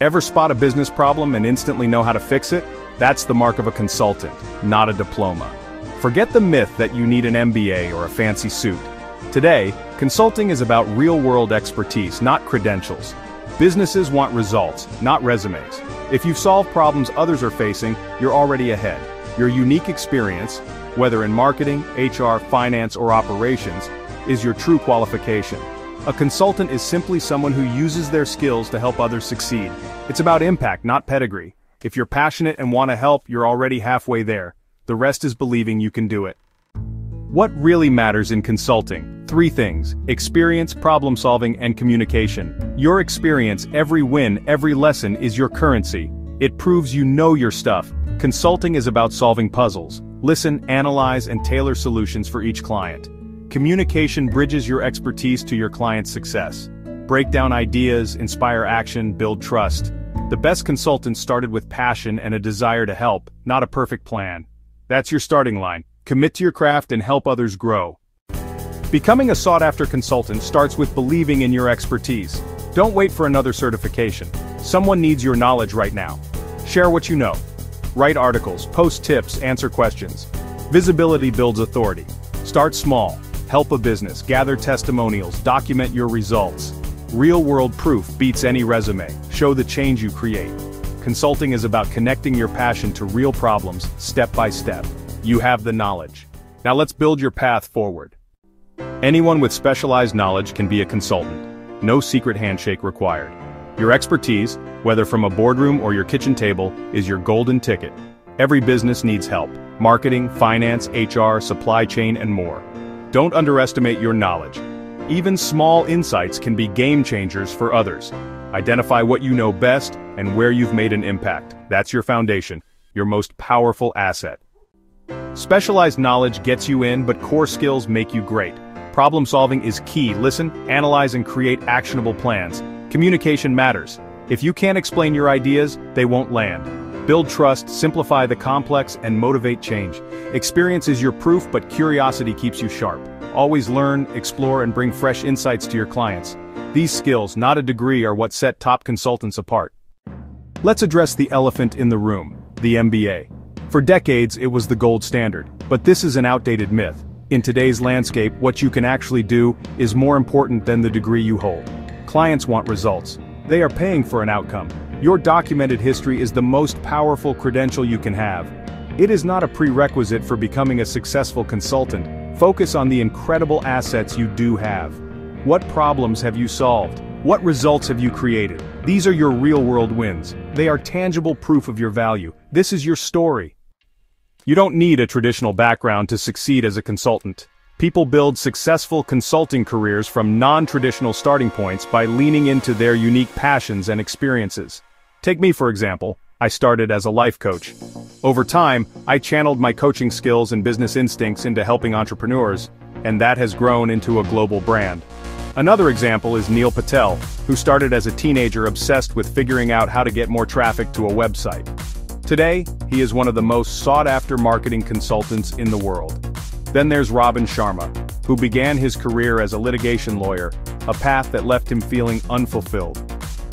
Ever spot a business problem and instantly know how to fix it? That's the mark of a consultant, not a diploma. Forget the myth that you need an MBA or a fancy suit. Today, consulting is about real-world expertise, not credentials. Businesses want results, not resumes. If you've solved problems others are facing, you're already ahead. Your unique experience, whether in marketing, HR, finance, or operations, is your true qualification. A consultant is simply someone who uses their skills to help others succeed. It's about impact, not pedigree. If you're passionate and want to help, you're already halfway there. The rest is believing you can do it. What really matters in consulting? 3 things: experience, problem solving, and communication. Your experience, every win, every lesson is your currency. It proves you know your stuff. Consulting is about solving puzzles. Listen, analyze, and tailor solutions for each client. Communication bridges your expertise to your client's success. Break down ideas, inspire action, build trust. The best consultants started with passion and a desire to help, not a perfect plan. That's your starting line. Commit to your craft and help others grow. Becoming a sought-after consultant starts with believing in your expertise. Don't wait for another certification. Someone needs your knowledge right now. Share what you know. Write articles, post tips, answer questions. Visibility builds authority. Start small. Help a business, gather testimonials, document your results. Real-world proof beats any resume. Show the change you create. Consulting is about connecting your passion to real problems, step by step. You have the knowledge. Now let's build your path forward. Anyone with specialized knowledge can be a consultant. No secret handshake required. Your expertise, whether from a boardroom or your kitchen table, is your golden ticket. Every business needs help. Marketing, finance, HR, supply chain, and more. Don't underestimate your knowledge. Even small insights can be game changers for others. Identify what you know best and where you've made an impact. That's your foundation, your most powerful asset. Specialized knowledge gets you in, but core skills make you great. Problem solving is key. Listen, analyze, and create actionable plans. Communication matters. If you can't explain your ideas, they won't land. Build trust, simplify the complex, and motivate change. Experience is your proof, but curiosity keeps you sharp. Always learn, explore, and bring fresh insights to your clients. These skills, not a degree, are what set top consultants apart. Let's address the elephant in the room, the MBA. For decades, it was the gold standard, but this is an outdated myth. In today's landscape, what you can actually do is more important than the degree you hold. Clients want results. They are paying for an outcome. Your documented history is the most powerful credential you can have. It is not a prerequisite for becoming a successful consultant. Focus on the incredible assets you do have. What problems have you solved? What results have you created? These are your real-world wins. They are tangible proof of your value. This is your story. You don't need a traditional background to succeed as a consultant. People build successful consulting careers from non-traditional starting points by leaning into their unique passions and experiences. Take me, for example. I started as a life coach. Over time, I channeled my coaching skills and business instincts into helping entrepreneurs, and that has grown into a global brand. Another example is Neil Patel, who started as a teenager obsessed with figuring out how to get more traffic to a website. Today, he is one of the most sought-after marketing consultants in the world. Then there's Robin Sharma, who began his career as a litigation lawyer, a path that left him feeling unfulfilled.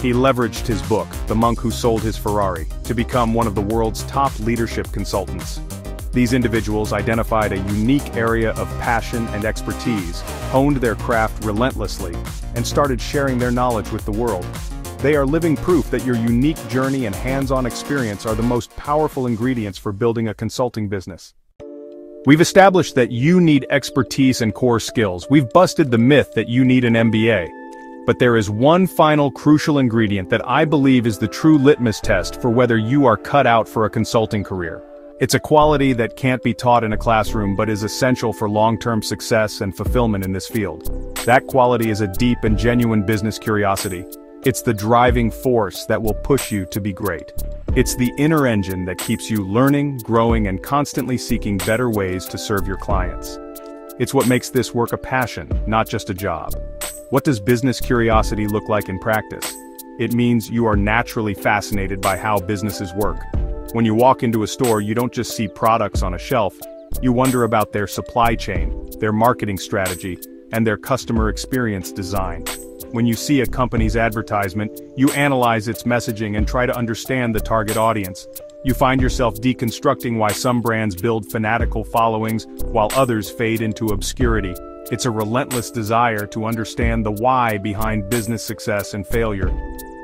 He leveraged his book, The Monk Who Sold His Ferrari, to become one of the world's top leadership consultants. These individuals identified a unique area of passion and expertise, honed their craft relentlessly, and started sharing their knowledge with the world. They are living proof that your unique journey and hands-on experience are the most powerful ingredients for building a consulting business. We've established that you need expertise and core skills. We've busted the myth that you need an MBA. But there is one final crucial ingredient that I believe is the true litmus test for whether you are cut out for a consulting career. It's a quality that can't be taught in a classroom but is essential for long-term success and fulfillment in this field. That quality is a deep and genuine business curiosity. It's the driving force that will push you to be great. It's the inner engine that keeps you learning, growing, and constantly seeking better ways to serve your clients. It's what makes this work a passion, not just a job. What does business curiosity look like in practice? It means you are naturally fascinated by how businesses work. When you walk into a store, you don't just see products on a shelf. You wonder about their supply chain, their marketing strategy, and their customer experience design. When you see a company's advertisement, you analyze its messaging and try to understand the target audience. You find yourself deconstructing why some brands build fanatical followings while others fade into obscurity. It's a relentless desire to understand the why behind business success and failure.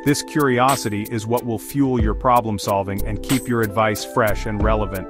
This curiosity is what will fuel your problem solving and keep your advice fresh and relevant.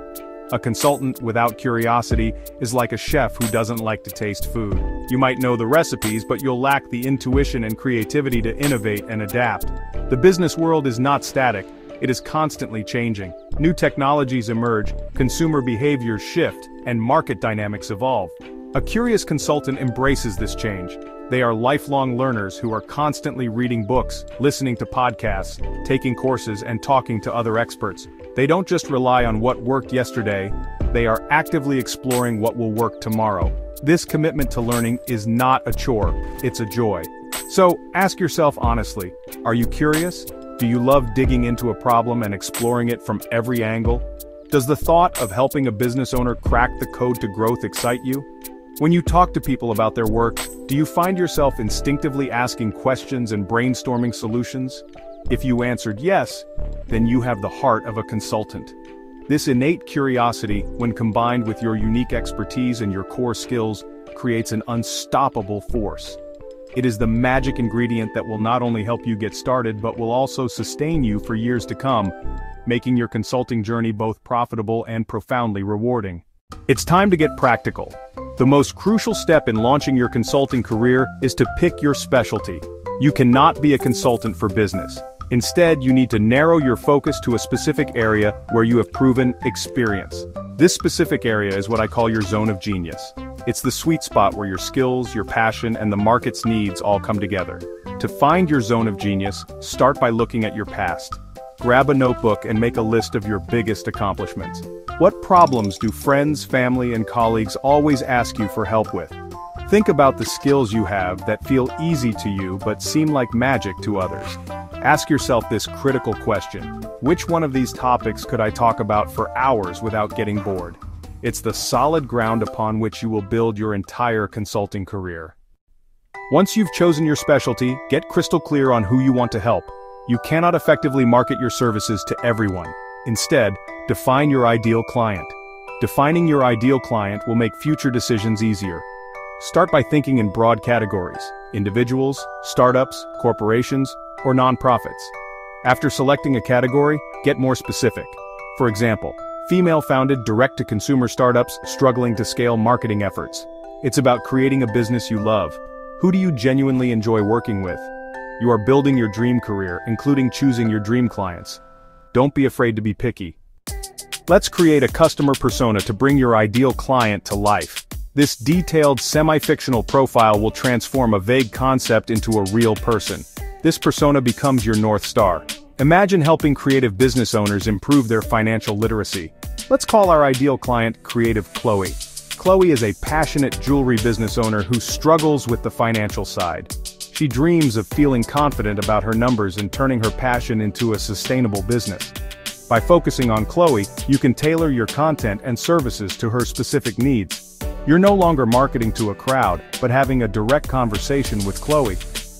A consultant without curiosity is like a chef who doesn't like to taste food. You might know the recipes, but you'll lack the intuition and creativity to innovate and adapt. The business world is not static, it is constantly changing. New technologies emerge, consumer behaviors shift, and market dynamics evolve. A curious consultant embraces this change. They are lifelong learners who are constantly reading books, listening to podcasts, taking courses, and talking to other experts. They don't just rely on what worked yesterday, they are actively exploring what will work tomorrow. This commitment to learning is not a chore, it's a joy. So, ask yourself honestly, are you curious? Do you love digging into a problem and exploring it from every angle? Does the thought of helping a business owner crack the code to growth excite you? When you talk to people about their work, do you find yourself instinctively asking questions and brainstorming solutions? If you answered yes, then you have the heart of a consultant. This innate curiosity, when combined with your unique expertise and your core skills, creates an unstoppable force. It is the magic ingredient that will not only help you get started but will also sustain you for years to come, making your consulting journey both profitable and profoundly rewarding. It's time to get practical. The most crucial step in launching your consulting career is to pick your specialty. You cannot be a consultant for business. Instead, you need to narrow your focus to a specific area where you have proven experience. This specific area is what I call your zone of genius. It's the sweet spot where your skills, your passion, and the market's needs all come together. To find your zone of genius, start by looking at your past. Grab a notebook and make a list of your biggest accomplishments. What problems do friends, family, and colleagues always ask you for help with? Think about the skills you have that feel easy to you but seem like magic to others. Ask yourself this critical question: which one of these topics could I talk about for hours without getting bored? It's the solid ground upon which you will build your entire consulting career. Once you've chosen your specialty, get crystal clear on who you want to help. You cannot effectively market your services to everyone. Instead, define your ideal client. Defining your ideal client will make future decisions easier. Start by thinking in broad categories: individuals, startups, corporations, or nonprofits. After selecting a category, get more specific. For example, female-founded direct-to-consumer startups struggling to scale marketing efforts. It's about creating a business you love. Who do you genuinely enjoy working with? You are building your dream career, including choosing your dream clients. Don't be afraid to be picky. Let's create a customer persona to bring your ideal client to life. This detailed, semi-fictional profile will transform a vague concept into a real person. This persona becomes your North Star. Imagine helping creative business owners improve their financial literacy. Let's call our ideal client Creative Chloe. Chloe is a passionate jewelry business owner who struggles with the financial side. She dreams of feeling confident about her numbers and turning her passion into a sustainable business. By focusing on Chloe, you can tailor your content and services to her specific needs. You're no longer marketing to a crowd, but having a direct conversation with Chloe.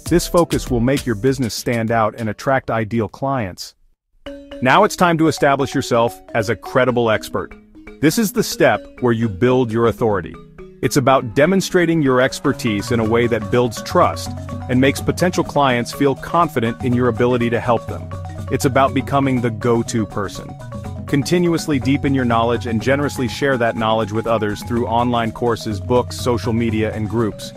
This focus will make your business stand out and attract ideal clients. Now it's time to establish yourself as a credible expert. This is the step where you build your authority. It's about demonstrating your expertise in a way that builds trust and makes potential clients feel confident in your ability to help them. It's about becoming the go-to person. Continuously deepen your knowledge and generously share that knowledge with others through online courses, books, social media, and groups.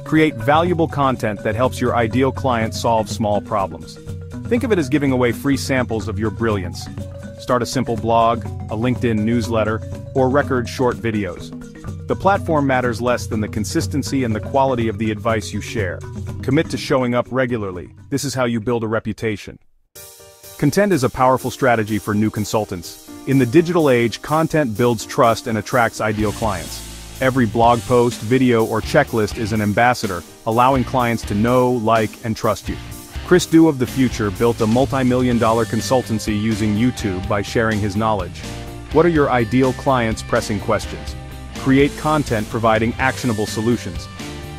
Create valuable content that helps your ideal client solve small problems. Think of it as giving away free samples of your brilliance. Start a simple blog, a LinkedIn newsletter, or record short videos. The platform matters less than the consistency and the quality of the advice you share. Commit to showing up regularly. This is how you build a reputation. Content is a powerful strategy for new consultants. In the digital age, content builds trust and attracts ideal clients. Every blog post, video, or checklist is an ambassador, allowing clients to know, like, and trust you. Chris Du of the future built a multi-million-dollar consultancy using YouTube by sharing his knowledge. What are your ideal clients' pressing questions? Create content providing actionable solutions.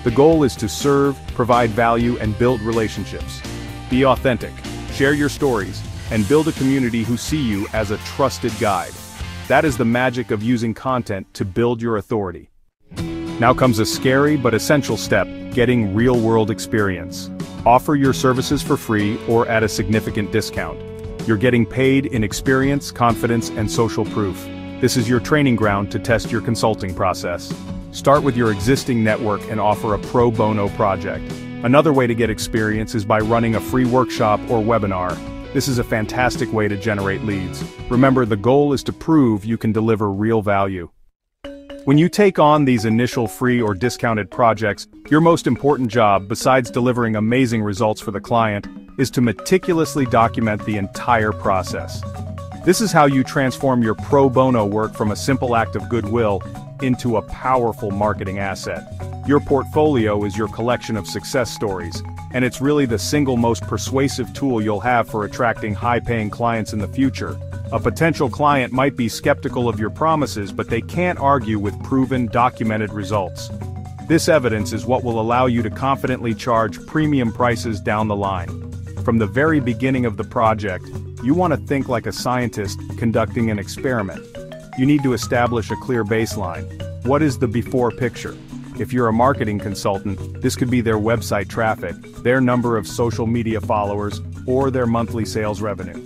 The goal is to serve, provide value, and build relationships. Be authentic, share your stories, and build a community who see you as a trusted guide. That is the magic of using content to build your authority. Now comes a scary but essential step: getting real-world experience. Offer your services for free or at a significant discount. You're getting paid in experience, confidence, and social proof. This is your training ground to test your consulting process. Start with your existing network and offer a pro bono project. Another way to get experience is by running a free workshop or webinar. This is a fantastic way to generate leads. Remember, the goal is to prove you can deliver real value. When you take on these initial free or discounted projects, your most important job, besides delivering amazing results for the client, is to meticulously document the entire process. This is how you transform your pro bono work from a simple act of goodwill into a powerful marketing asset. Your portfolio is your collection of success stories, and it's really the single most persuasive tool you'll have for attracting high-paying clients in the future. A potential client might be skeptical of your promises, but they can't argue with proven, documented results. This evidence is what will allow you to confidently charge premium prices down the line. From the very beginning of the project, you want to think like a scientist conducting an experiment. You need to establish a clear baseline. What is the before picture? If you're a marketing consultant, this could be their website traffic, their number of social media followers, or their monthly sales revenue.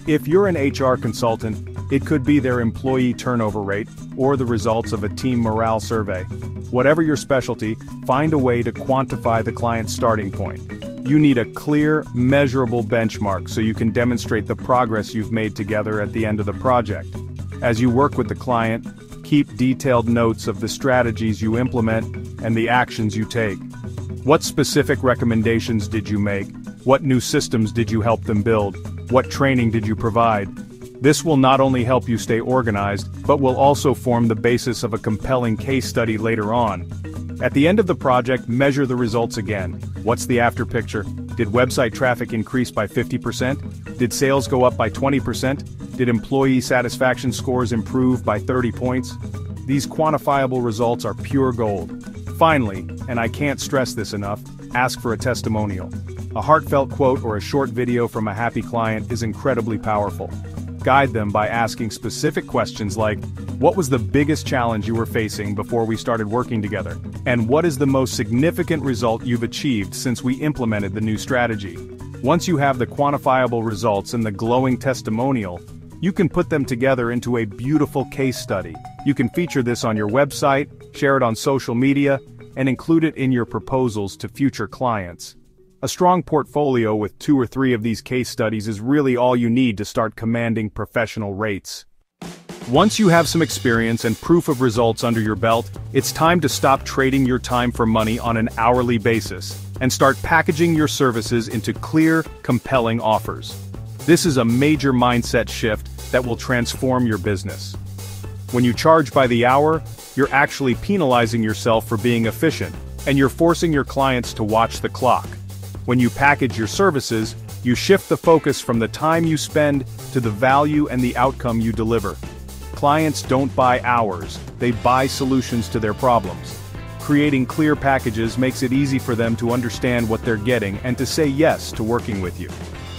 If you're an HR consultant, it could be their employee turnover rate, or the results of a team morale survey. Whatever your specialty, find a way to quantify the client's starting point. You need a clear, measurable benchmark so you can demonstrate the progress you've made together at the end of the project. As you work with the client, keep detailed notes of the strategies you implement and the actions you take. What specific recommendations did you make? What new systems did you help them build? What training did you provide? This will not only help you stay organized, but will also form the basis of a compelling case study later on. At the end of the project, measure the results again. What's the after picture? Did website traffic increase by 50%? Did sales go up by 20%? Did employee satisfaction scores improve by 30 points? These quantifiable results are pure gold. Finally, and I can't stress this enough, ask for a testimonial. A heartfelt quote or a short video from a happy client is incredibly powerful. Guide them by asking specific questions like, what was the biggest challenge you were facing before we started working together? And what is the most significant result you've achieved since we implemented the new strategy? Once you have the quantifiable results and the glowing testimonial, you can put them together into a beautiful case study. You can feature this on your website, share it on social media, and include it in your proposals to future clients. A strong portfolio with 2 or 3 of these case studies is really all you need to start commanding professional rates. Once you have some experience and proof of results under your belt, it's time to stop trading your time for money on an hourly basis and start packaging your services into clear, compelling offers. This is a major mindset shift that will transform your business. When you charge by the hour, you're actually penalizing yourself for being efficient, and you're forcing your clients to watch the clock. When you package your services, you shift the focus from the time you spend to the value and the outcome you deliver. Clients don't buy hours, they buy solutions to their problems. Creating clear packages makes it easy for them to understand what they're getting and to say yes to working with you.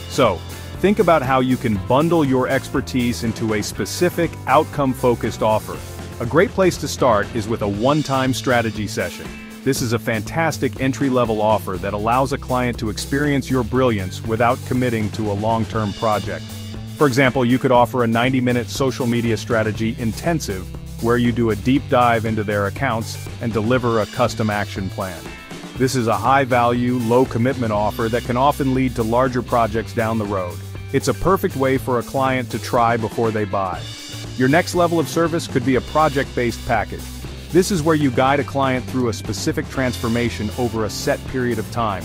So, think about how you can bundle your expertise into a specific, outcome-focused offer. A great place to start is with a one-time strategy session. This is a fantastic entry-level offer that allows a client to experience your brilliance without committing to a long-term project. For example, you could offer a 90-minute social media strategy intensive where you do a deep dive into their accounts and deliver a custom action plan. This is a high-value, low-commitment offer that can often lead to larger projects down the road. It's a perfect way for a client to try before they buy. Your next level of service could be a project-based package. This is where you guide a client through a specific transformation over a set period of time.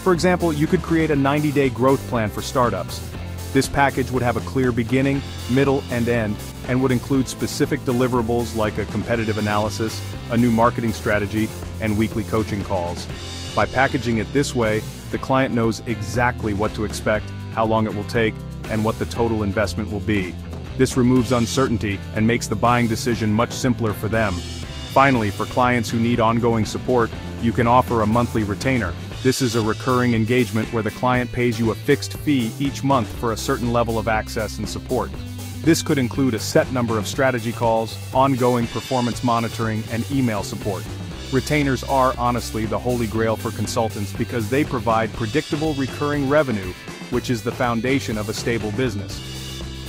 For example, you could create a 90-day growth plan for startups. This package would have a clear beginning, middle, and end, and would include specific deliverables like a competitive analysis, a new marketing strategy, and weekly coaching calls. By packaging it this way, the client knows exactly what to expect, how long it will take, and what the total investment will be. This removes uncertainty and makes the buying decision much simpler for them. Finally, for clients who need ongoing support, You can offer a monthly retainer. This is a recurring engagement where the client pays you a fixed fee each month for a certain level of access and support. This could include a set number of strategy calls, ongoing performance monitoring, and email support. Retainers are honestly the holy grail for consultants because they provide predictable recurring revenue, which is the foundation of a stable business.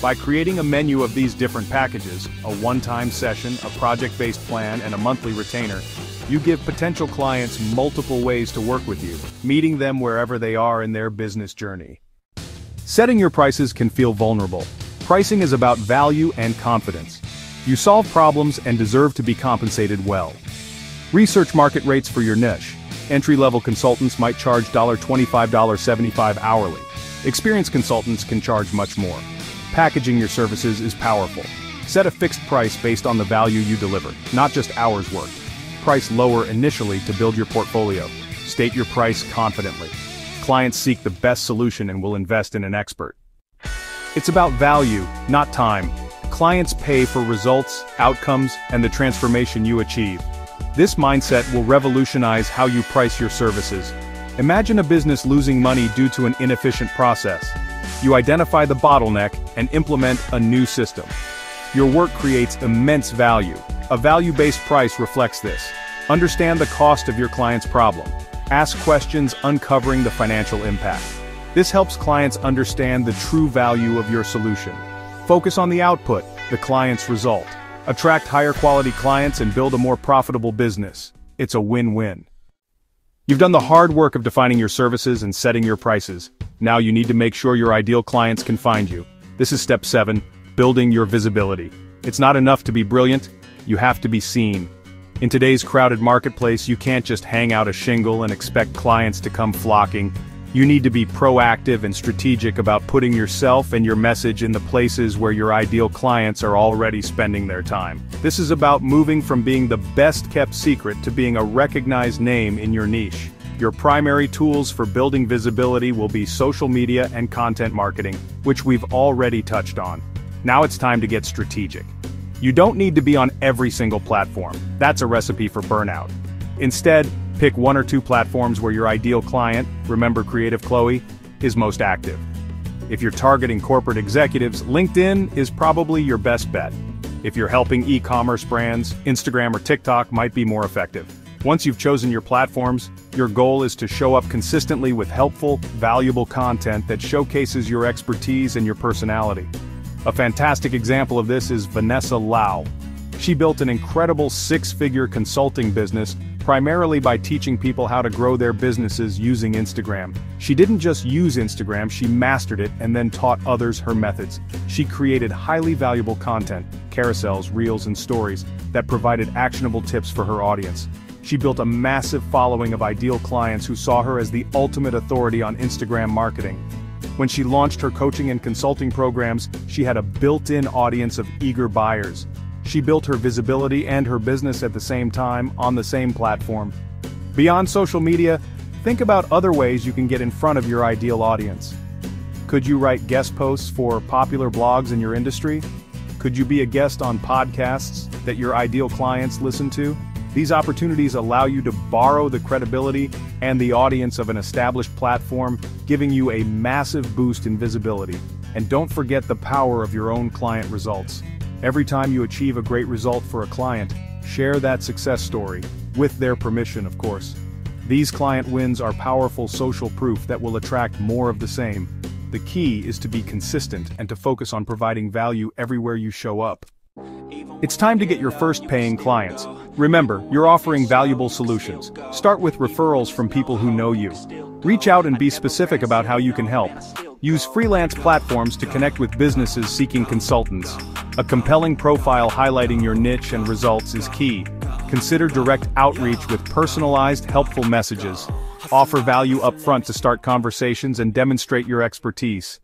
By creating a menu of these different packages, a one-time session, a project-based plan, and a monthly retainer, you give potential clients multiple ways to work with you, meeting them wherever they are in their business journey. Setting your prices can feel vulnerable. Pricing is about value and confidence. You solve problems and deserve to be compensated well. Research market rates for your niche. Entry-level consultants might charge $25, $75 hourly. Experienced consultants can charge much more. Packaging your services is powerful. Set a fixed price based on the value you deliver, not just hours worked. Price lower initially to build your portfolio. State your price confidently. Clients seek the best solution and will invest in an expert. It's about value, not time. Clients pay for results, outcomes, and the transformation you achieve. This mindset will revolutionize how you price your services. Imagine a business losing money due to an inefficient process. You identify the bottleneck and implement a new system. Your work creates immense value. A value-based price reflects this. Understand the cost of your client's problem. Ask questions uncovering the financial impact. This helps clients understand the true value of your solution. Focus on the output, the client's result. Attract higher quality clients and build a more profitable business. It's a win-win. You've done the hard work of defining your services and setting your prices. Now you need to make sure your ideal clients can find you. This is step 7, building your visibility. It's not enough to be brilliant, you have to be seen. In today's crowded marketplace, you can't just hang out a shingle and expect clients to come flocking. You need to be proactive and strategic about putting yourself and your message in the places where your ideal clients are already spending their time. This is about moving from being the best-kept secret to being a recognized name in your niche. Your primary tools for building visibility will be social media and content marketing, which we've already touched on. Now it's time to get strategic. You don't need to be on every single platform. That's a recipe for burnout. Instead, pick 1 or 2 platforms where your ideal client, remember Creative Chloe, is most active. If you're targeting corporate executives, LinkedIn is probably your best bet. If you're helping e-commerce brands, Instagram or TikTok might be more effective. Once you've chosen your platforms, your goal is to show up consistently with helpful, valuable content that showcases your expertise and your personality. A fantastic example of this is Vanessa Lau. She built an incredible 6-figure consulting business primarily by teaching people how to grow their businesses using Instagram. She didn't just use Instagram, she mastered it and then taught others her methods. She created highly valuable content, carousels, reels, and stories that provided actionable tips for her audience. She built a massive following of ideal clients who saw her as the ultimate authority on Instagram marketing. When she launched her coaching and consulting programs, she had a built-in audience of eager buyers. She built her visibility and her business at the same time on the same platform. Beyond social media, think about other ways you can get in front of your ideal audience. Could you write guest posts for popular blogs in your industry? Could you be a guest on podcasts that your ideal clients listen to? These opportunities allow you to borrow the credibility and the audience of an established platform, giving you a massive boost in visibility. And don't forget the power of your own client results. Every time you achieve a great result for a client, share that success story, with their permission, of course. These client wins are powerful social proof that will attract more of the same. The key is to be consistent and to focus on providing value everywhere you show up. It's time to get your first paying clients. Remember, you're offering valuable solutions. Start with referrals from people who know you. Reach out and be specific about how you can help. Use freelance platforms to connect with businesses seeking consultants. A compelling profile highlighting your niche and results is key. Consider direct outreach with personalized, helpful messages. Offer value upfront to start conversations and demonstrate your expertise.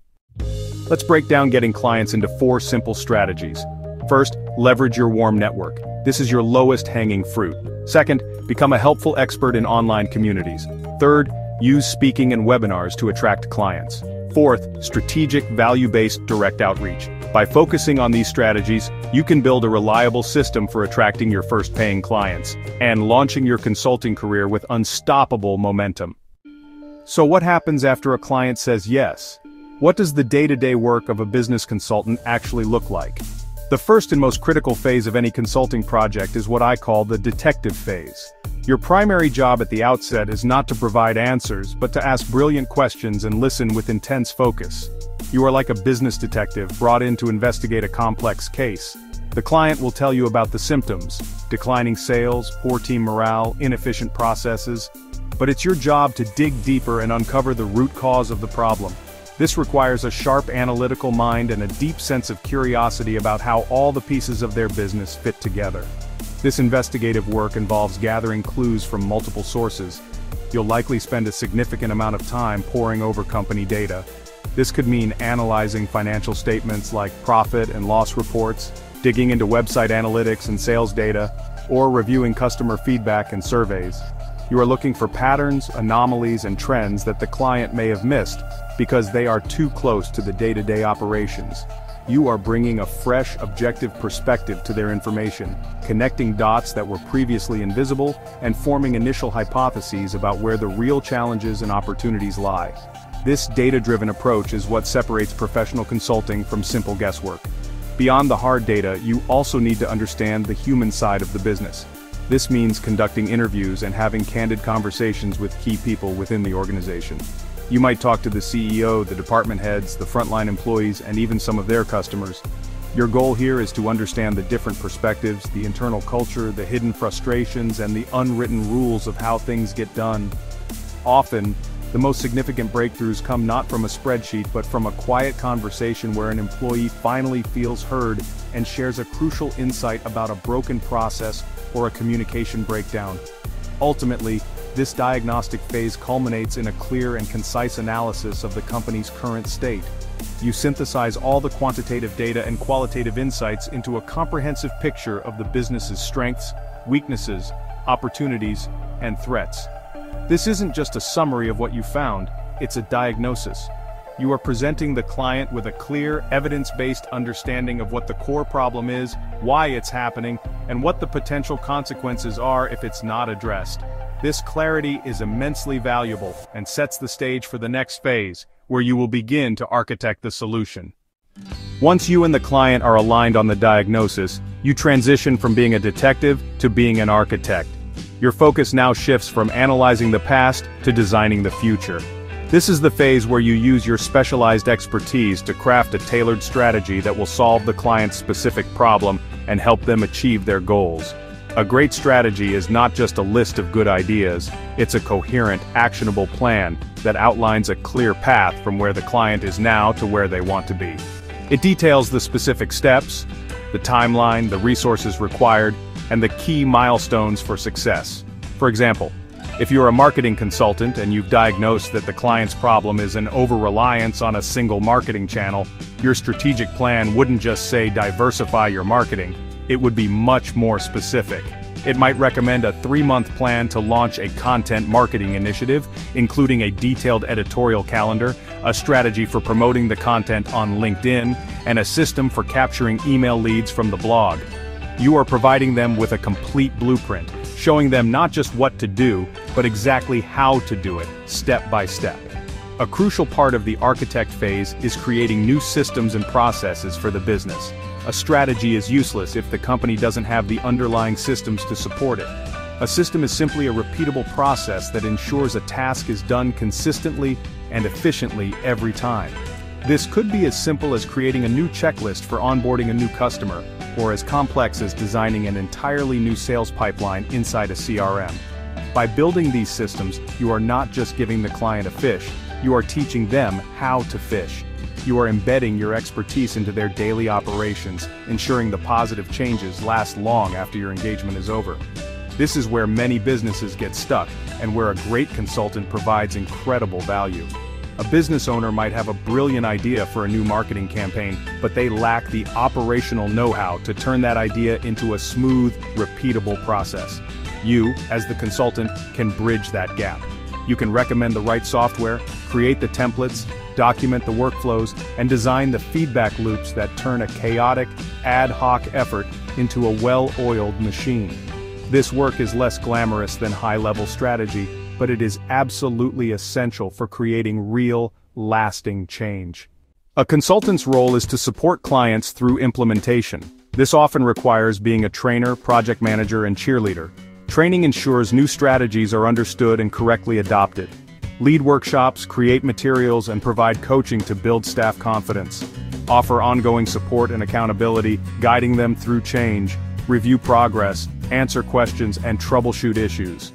Let's break down getting clients into 4 simple strategies. First, leverage your warm network. This is your lowest hanging fruit. Second, become a helpful expert in online communities. Third, use speaking and webinars to attract clients. Fourth, strategic value-based direct outreach. By focusing on these strategies, You can build a reliable system for attracting your first paying clients and launching your consulting career with unstoppable momentum. So what happens after a client says yes? What does the day-to-day work of a business consultant actually look like? The first and most critical phase of any consulting project is what I call the detective phase. Your primary job at the outset is not to provide answers, but to ask brilliant questions and listen with intense focus. You are like a business detective brought in to investigate a complex case. The client will tell you about the symptoms: declining sales, poor team morale, inefficient processes. But it's your job to dig deeper and uncover the root cause of the problem. This requires a sharp analytical mind and a deep sense of curiosity about how all the pieces of their business fit together. This investigative work involves gathering clues from multiple sources. You'll likely spend a significant amount of time poring over company data. This could mean analyzing financial statements like profit and loss reports, digging into website analytics and sales data, or reviewing customer feedback and surveys. You are looking for patterns, anomalies, and trends that the client may have missed because they are too close to the day-to-day operations. You are bringing a fresh, objective perspective to their information, connecting dots that were previously invisible, and forming initial hypotheses about where the real challenges and opportunities lie. This data-driven approach is what separates professional consulting from simple guesswork. Beyond the hard data, you also need to understand the human side of the business. This means conducting interviews and having candid conversations with key people within the organization. You might talk to the CEO, the department heads, the frontline employees, and even some of their customers. Your goal here is to understand the different perspectives, the internal culture, the hidden frustrations, and the unwritten rules of how things get done. Often, the most significant breakthroughs come not from a spreadsheet but from a quiet conversation where an employee finally feels heard and shares a crucial insight about a broken process or a communication breakdown. Ultimately, this diagnostic phase culminates in a clear and concise analysis of the company's current state. You synthesize all the quantitative data and qualitative insights into a comprehensive picture of the business's strengths, weaknesses, opportunities, and threats. This isn't just a summary of what you found, it's a diagnosis. You are presenting the client with a clear, evidence-based understanding of what the core problem is, why it's happening, and what the potential consequences are if it's not addressed. This clarity is immensely valuable and sets the stage for the next phase, where you will begin to architect the solution. Once you and the client are aligned on the diagnosis, you transition from being a detective to being an architect. Your focus now shifts from analyzing the past to designing the future. This is the phase where you use your specialized expertise to craft a tailored strategy that will solve the client's specific problem and help them achieve their goals. A great strategy is not just a list of good ideas, it's a coherent, actionable plan that outlines a clear path from where the client is now to where they want to be. It details the specific steps, the timeline, the resources required, and the key milestones for success. For example, if you're a marketing consultant and you've diagnosed that the client's problem is an over-reliance on a single marketing channel, your strategic plan wouldn't just say diversify your marketing, it would be much more specific. It might recommend a 3-month plan to launch a content marketing initiative, including a detailed editorial calendar, a strategy for promoting the content on LinkedIn, and a system for capturing email leads from the blog. You are providing them with a complete blueprint, showing them not just what to do, but exactly how to do it, step by step. A crucial part of the architect phase is creating new systems and processes for the business. A strategy is useless if the company doesn't have the underlying systems to support it. A system is simply a repeatable process that ensures a task is done consistently and efficiently every time. This could be as simple as creating a new checklist for onboarding a new customer, or as complex as designing an entirely new sales pipeline inside a CRM. By building these systems, you are not just giving the client a fish, you are teaching them how to fish. You are embedding your expertise into their daily operations, ensuring the positive changes last long after your engagement is over. This is where many businesses get stuck, and where a great consultant provides incredible value. A business owner might have a brilliant idea for a new marketing campaign, but they lack the operational know-how to turn that idea into a smooth, repeatable process. You, as the consultant, can bridge that gap. You can recommend the right software, create the templates, document the workflows, and design the feedback loops that turn a chaotic, ad hoc effort into a well-oiled machine. This work is less glamorous than high-level strategy, but it is absolutely essential for creating real, lasting change. A consultant's role is to support clients through implementation. This often requires being a trainer, project manager, and cheerleader. Training ensures new strategies are understood and correctly adopted. Lead workshops, create materials, and provide coaching to build staff confidence. Offer ongoing support and accountability, guiding them through change. Review progress, answer questions, and troubleshoot issues.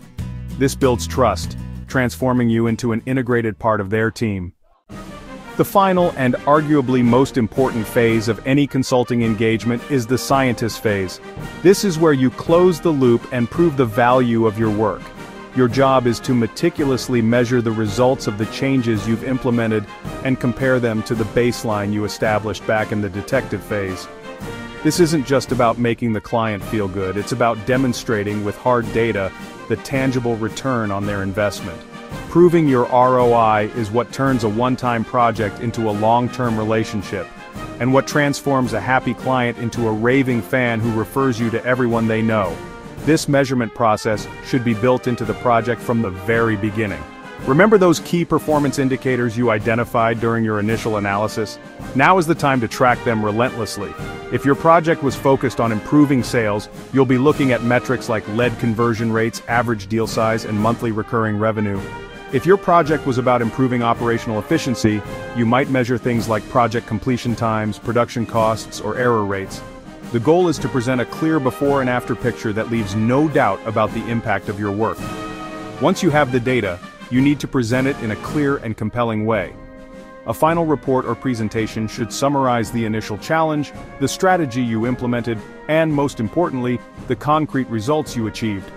This builds trust, transforming you into an integrated part of their team. The final and arguably most important phase of any consulting engagement is the scientist phase. This is where you close the loop and prove the value of your work. Your job is to meticulously measure the results of the changes you've implemented and compare them to the baseline you established back in the detective phase. This isn't just about making the client feel good, it's about demonstrating with hard data the tangible return on their investment. Proving your ROI is what turns a one-time project into a long-term relationship, and what transforms a happy client into a raving fan who refers you to everyone they know. This measurement process should be built into the project from the very beginning. Remember those key performance indicators you identified during your initial analysis? Now is the time to track them relentlessly. If your project was focused on improving sales, you'll be looking at metrics like lead conversion rates, average deal size, and monthly recurring revenue. If your project was about improving operational efficiency, you might measure things like project completion times, production costs, or error rates. The goal is to present a clear before and after picture that leaves no doubt about the impact of your work. Once you have the data, you need to present it in a clear and compelling way. A final report or presentation should summarize the initial challenge, the strategy you implemented, and most importantly, the concrete results you achieved.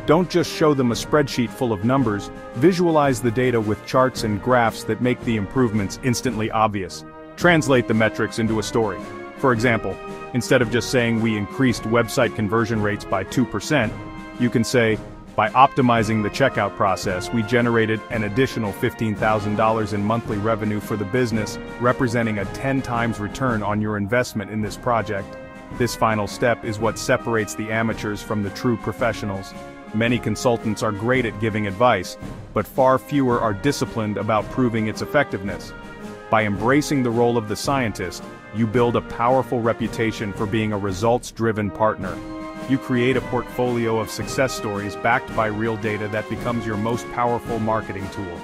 Don't just show them a spreadsheet full of numbers, visualize the data with charts and graphs that make the improvements instantly obvious. Translate the metrics into a story. For example, instead of just saying we increased website conversion rates by 2%, you can say, by optimizing the checkout process, we generated an additional $15,000 in monthly revenue for the business, representing a 10 times return on your investment in this project. This final step is what separates the amateurs from the true professionals. Many consultants are great at giving advice, but far fewer are disciplined about proving its effectiveness. By embracing the role of the scientist, you build a powerful reputation for being a results-driven partner. You create a portfolio of success stories backed by real data that becomes your most powerful marketing tool.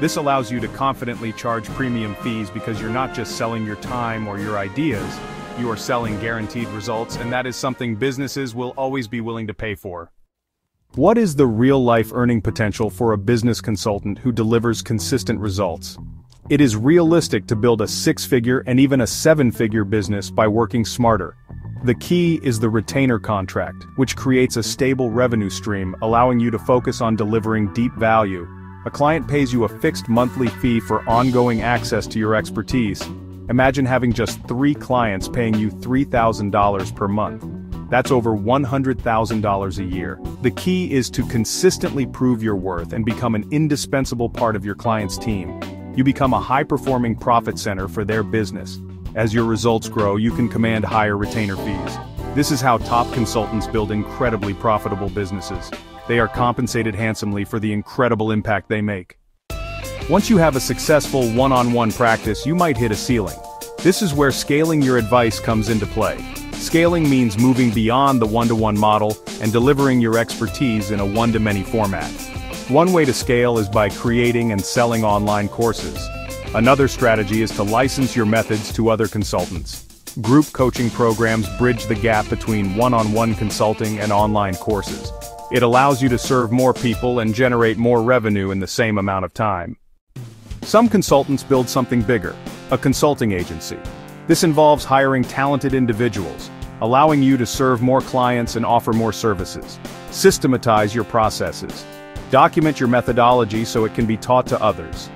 This allows you to confidently charge premium fees because you're not just selling your time or your ideas, you are selling guaranteed results, and that is something businesses will always be willing to pay for. What is the real-life earning potential for a business consultant who delivers consistent results? It is realistic to build a six-figure and even a seven-figure business by working smarter. The key is the retainer contract, which creates a stable revenue stream, allowing you to focus on delivering deep value. A client pays you a fixed monthly fee for ongoing access to your expertise. Imagine having just 3 clients paying you $3,000 per month. That's over $100,000 a year. The key is to consistently prove your worth and become an indispensable part of your client's team. You become a high-performing profit center for their business. As your results grow, you can command higher retainer fees. This is how top consultants build incredibly profitable businesses. They are compensated handsomely for the incredible impact they make. Once you have a successful one-on-one practice, you might hit a ceiling. This is where scaling your advice comes into play. Scaling means moving beyond the one-to-one model and delivering your expertise in a one-to-many format. One way to scale is by creating and selling online courses. Another strategy is to license your methods to other consultants. Group coaching programs bridge the gap between one-on-one consulting and online courses. It allows you to serve more people and generate more revenue in the same amount of time. Some consultants build something bigger, a consulting agency. This involves hiring talented individuals, allowing you to serve more clients and offer more services. Systematize your processes. Document your methodology so it can be taught to others.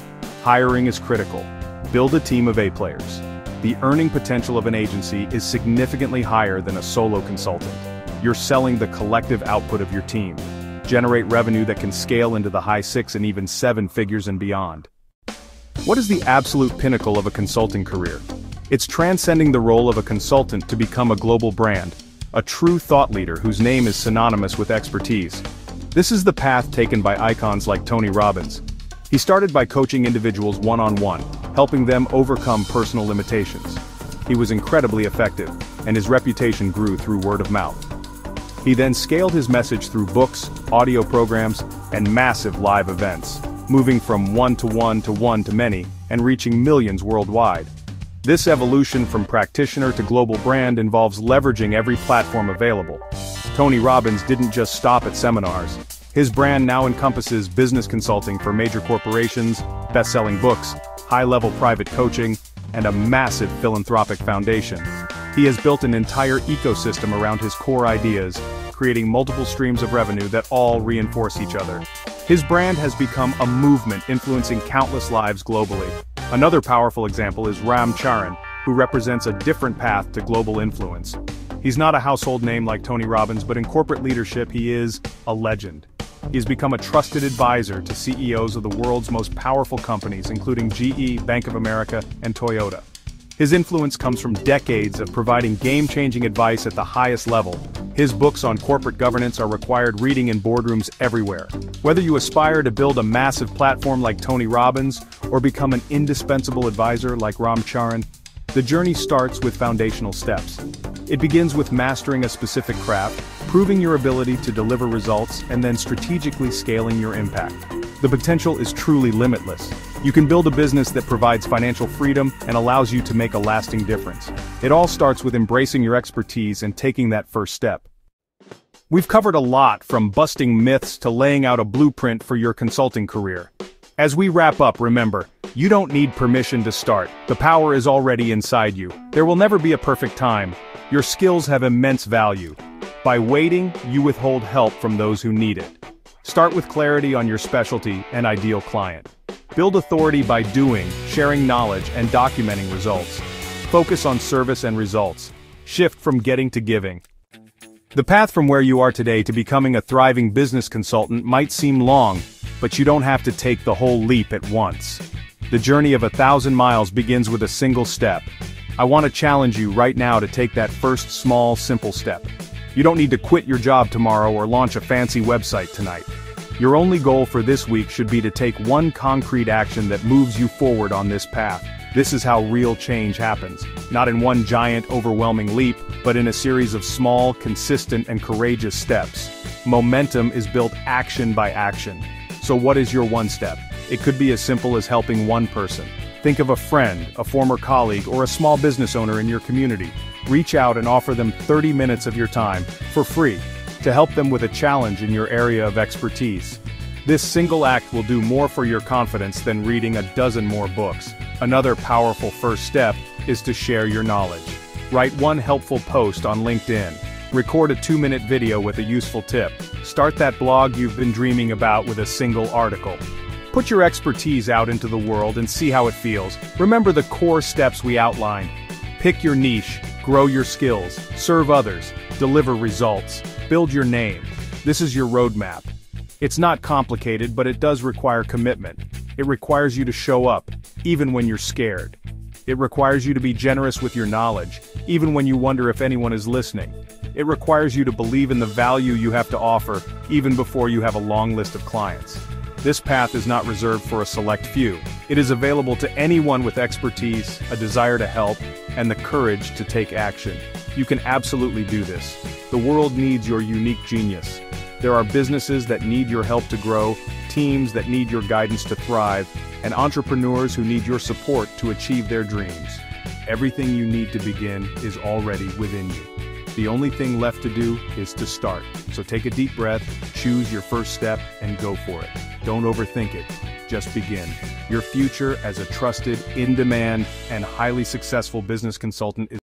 Hiring is critical. Build a team of A players. The earning potential of an agency is significantly higher than a solo consultant. You're selling the collective output of your team. Generate revenue that can scale into the high 6 and even 7 figures and beyond. What is the absolute pinnacle of a consulting career? It's transcending the role of a consultant to become a global brand, a true thought leader whose name is synonymous with expertise. This is the path taken by icons like Tony Robbins. He started by coaching individuals one-on-one, helping them overcome personal limitations. He was incredibly effective, and his reputation grew through word of mouth. He then scaled his message through books, audio programs, and massive live events, moving from one-to-one to one-to-many, and reaching millions worldwide. This evolution from practitioner to global brand involves leveraging every platform available. Tony Robbins didn't just stop at seminars. His brand now encompasses business consulting for major corporations, best-selling books, high-level private coaching, and a massive philanthropic foundation. He has built an entire ecosystem around his core ideas, creating multiple streams of revenue that all reinforce each other. His brand has become a movement influencing countless lives globally. Another powerful example is Ram Charan, who represents a different path to global influence. He's not a household name like Tony Robbins, but in corporate leadership he is a legend. He's become a trusted advisor to CEOs of the world's most powerful companies, including GE, Bank of America, and Toyota. His influence comes from decades of providing game-changing advice at the highest level. His books on corporate governance are required reading in boardrooms everywhere. Whether you aspire to build a massive platform like Tony Robbins, or become an indispensable advisor like Ram Charan, the journey starts with foundational steps. It begins with mastering a specific craft, proving your ability to deliver results, and then strategically scaling your impact. The potential is truly limitless. You can build a business that provides financial freedom and allows you to make a lasting difference. It all starts with embracing your expertise and taking that first step. We've covered a lot, from busting myths to laying out a blueprint for your consulting career. As we wrap up, remember, you don't need permission to start. The power is already inside you. There will never be a perfect time. Your skills have immense value. By waiting, you withhold help from those who need it. Start with clarity on your specialty and ideal client. Build authority by doing, sharing knowledge, and documenting results. Focus on service and results. Shift from getting to giving. The path from where you are today to becoming a thriving business consultant might seem long, but you don't have to take the whole leap at once. The journey of 1,000 miles begins with a single step. I want to challenge you right now to take that first small, simple step. You don't need to quit your job tomorrow or launch a fancy website tonight. Your only goal for this week should be to take one concrete action that moves you forward on this path. This is how real change happens, not in one giant, overwhelming leap, but in a series of small, consistent, and courageous steps. Momentum is built action by action. So what is your one step? It could be as simple as helping one person. Think of a friend, a former colleague, or a small business owner in your community. Reach out and offer them 30 minutes of your time, for free, to help them with a challenge in your area of expertise. This single act will do more for your confidence than reading a dozen more books. Another powerful first step is to share your knowledge. Write one helpful post on LinkedIn. Record a 2-minute video with a useful tip. Start that blog you've been dreaming about with a single article. Put your expertise out into the world and see how it feels. Remember the core steps we outlined. Pick your niche, grow your skills, serve others, deliver results, build your name. This is your roadmap. It's not complicated, but it does require commitment. It requires you to show up, even when you're scared. It requires you to be generous with your knowledge, even when you wonder if anyone is listening. It requires you to believe in the value you have to offer, even before you have a long list of clients. This path is not reserved for a select few. It is available to anyone with expertise, a desire to help, and the courage to take action. You can absolutely do this. The world needs your unique genius. There are businesses that need your help to grow, teams that need your guidance to thrive, and entrepreneurs who need your support to achieve their dreams. Everything you need to begin is already within you. The only thing left to do is to start. So take a deep breath, choose your first step, and go for it. Don't overthink it. Just begin. Your future as a trusted, in-demand, and highly successful business consultant is